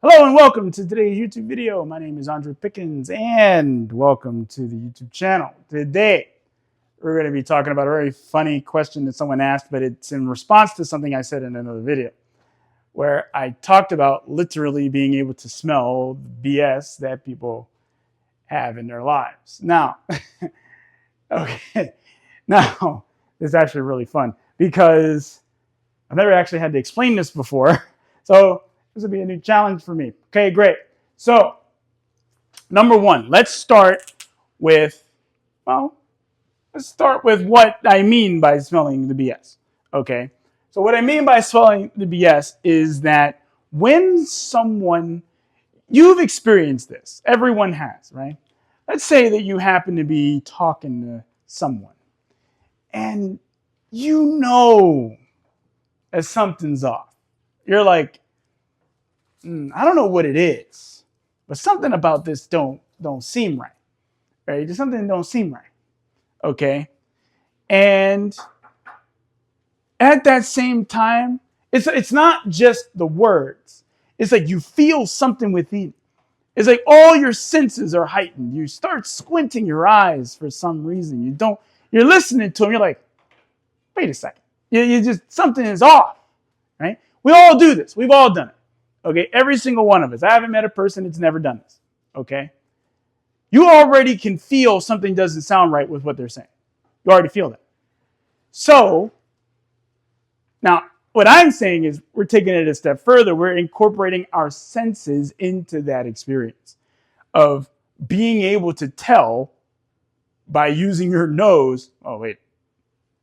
Hello and welcome to today's YouTube video. My name is Andre Pickens and welcome to the YouTube channel. Today, we're going to be talking about a very funny question that someone asked, but it's in response to something I said in another video where I talked about literally being able to smell the BS that people have in their lives. Now, okay, now, it's actually really fun because I've never actually had to explain this before. So this will be a new challenge for me. Okay, great. So number one, with, well, let's start with what I mean by smelling the BS. Okay. So what I mean by smelling the BS is that when you've experienced this, everyone has, right? Let's say that you happen to be talking to someone and you know that something's off. You're like, I don't know what it is, but something about this don't seem right. Right? There's something that don't seem right. Okay. And at that same time, it's not just the words. It's like you feel something within. It's like all your senses are heightened. You start squinting your eyes for some reason. You're listening to them. You're like, wait a second. You just, something is off, right? We all do this. We've all done it. Okay. Every single one of us. I haven't met a person that's never done this. Okay. You already can feel something doesn't sound right with what they're saying. You already feel that. So now what I'm saying is we're taking it a step further. We're incorporating our senses into that experience of being able to tell by using your nose, oh, wait,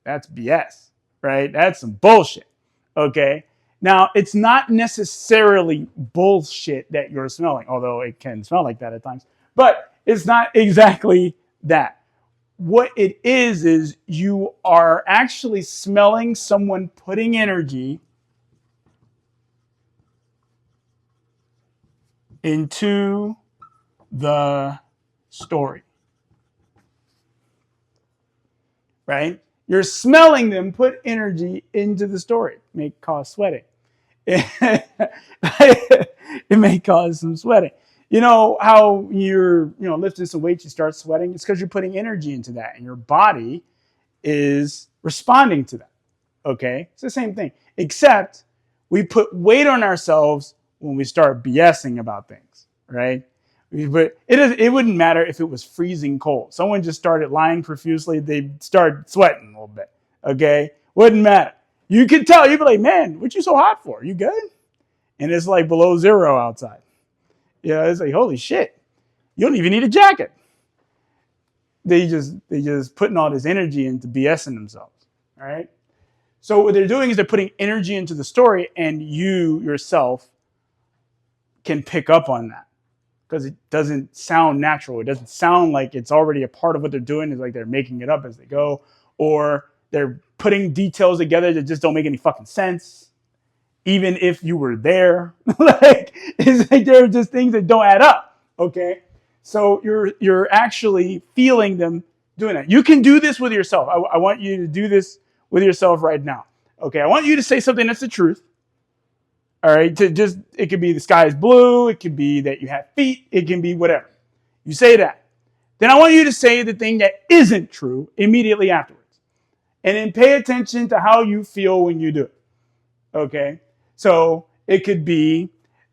that's BS, right? That's some bullshit. Okay. Now, it's not necessarily bullshit that you're smelling, although it can smell like that at times, but it's not exactly that. What it is you are actually smelling someone putting energy into the story, right? You're smelling them put energy into the story. It may cause sweating. It may cause some sweating. You know how you're, lifting some weights, you start sweating? It's because you're putting energy into that, and your body is responding to that. Okay, it's the same thing, except we put weight on ourselves when we start BSing about things, right? But it wouldn't matter if it was freezing cold. Someone just started lying profusely, they start sweating a little bit. Okay, wouldn't matter. You could tell. You'd be like, "Man, what you so hot for? You good?" And it's like below zero outside. It's like, holy shit, you don't even need a jacket. They just putting all this energy into BSing themselves. All right. So what they're doing is they're putting energy into the story, and you yourself can pick up on that because it doesn't sound natural. It doesn't sound like it's already a part of what they're doing. It's like they're making it up as they go, or they're putting details together that just don't make any fucking sense, even if you were there. Like, it's like there are just things that don't add up. Okay, so you're actually feeling them doing that. You can do this with yourself. I want you to do this with yourself right now. Okay, I want you to say something that's the truth. All right, it could be the sky is blue, it could be that you have feet, it can be whatever. You say that. Then I want you to say the thing that isn't true immediately afterwards. And then pay attention to how you feel when you do it. Okay? So it could be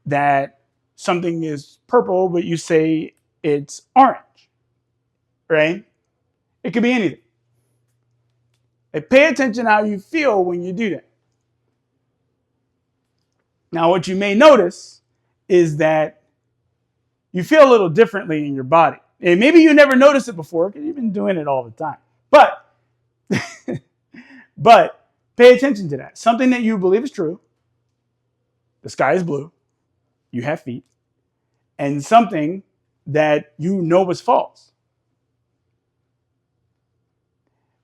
that something is purple, but you say it's orange. Right? It could be anything. And pay attention how you feel when you do that. Now, what you may notice is that you feel a little differently in your body. And maybe you never noticed it before because you've been doing it all the time. But pay attention to that. Something that you believe is true. The sky is blue. You have feet. And something that you know is false.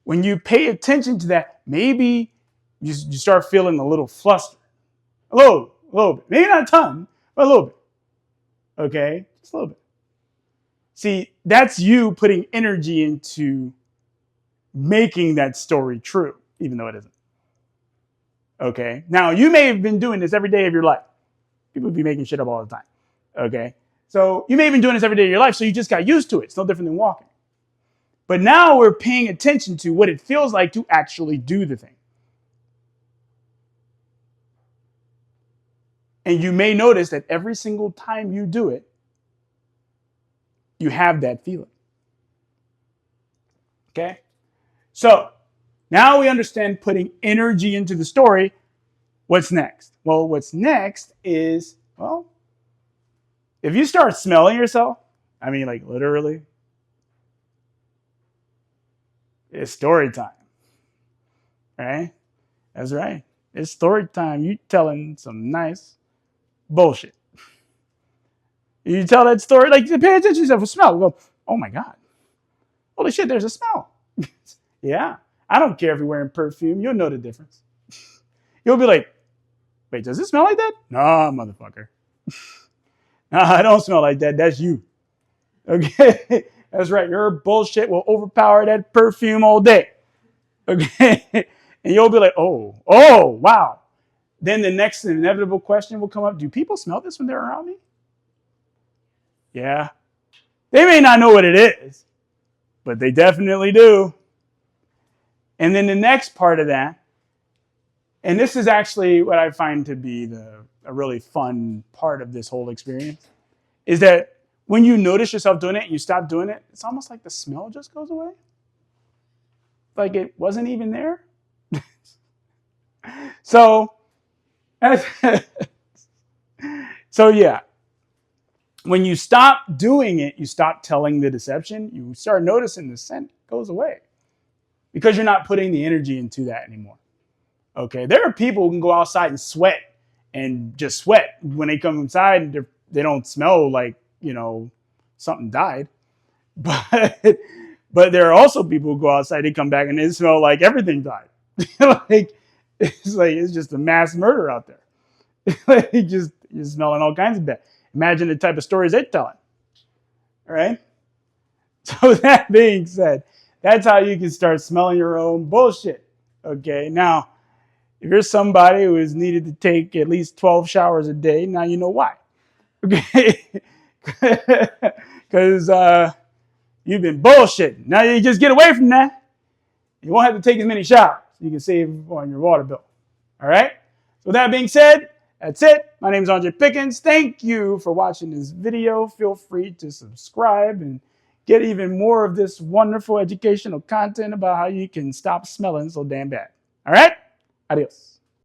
When you pay attention to that, maybe you start feeling a little flustered. A little bit. Maybe not a ton, but a little bit. Okay? Just a little bit. See, that's you putting energy into making that story true, even though it isn't. Okay? Now, you may have been doing this every day of your life. People be making shit up all the time. Okay. So you may have been doing this every day of your life, so you just got used to it. It's no different than walking. But now we're paying attention to what it feels like to actually do the thing. And you may notice that every single time you do it, you have that feeling. Okay? So now we understand putting energy into the story. What's next? Well, what's next is, well, if you start smelling yourself, I mean, like literally, it's story time. Right? That's right. It's story time. You telling some nice bullshit. You tell that story, like, pay attention to yourself. A smell. Go, oh my God. Holy shit, there's a smell. Yeah. I don't care if you're wearing perfume. You'll know the difference. You'll be like, wait, does it smell like that? Nah, motherfucker. Nah, I don't smell like that. That's you. Okay? That's right. Your bullshit will overpower that perfume all day. Okay? And you'll be like, oh, wow. Then the next inevitable question will come up. Do people smell this when they're around me? Yeah. They may not know what it is, but they definitely do. And then the next part of that, and this is actually what I find to be a really fun part of this whole experience, is that when you notice yourself doing it and you stop doing it, it's almost like the smell just goes away. Like it wasn't even there. So yeah. When you stop doing it, you stop telling the deception, you start noticing the scent goes away because you're not putting the energy into that anymore. Okay, there are people who can go outside and sweat and just sweat. When they come inside, they don't smell like, something died. But there are also people who go outside, they come back and they smell like everything died. It's just a mass murder out there. You're smelling all kinds of bad. Imagine the type of stories they're telling. All right? So that being said, that's how you can start smelling your own bullshit. Okay? Now, if you're somebody who has needed to take at least 12 showers a day, now you know why. Okay? Because you've been bullshitting. Now you just get away from that. You won't have to take as many showers. You can save on your water bill. All right? So with that being said, that's it. My name is Andre Pickens. Thank you for watching this video. Feel free to subscribe and get even more of this wonderful educational content about how you can stop smelling so damn bad. All right? Adios.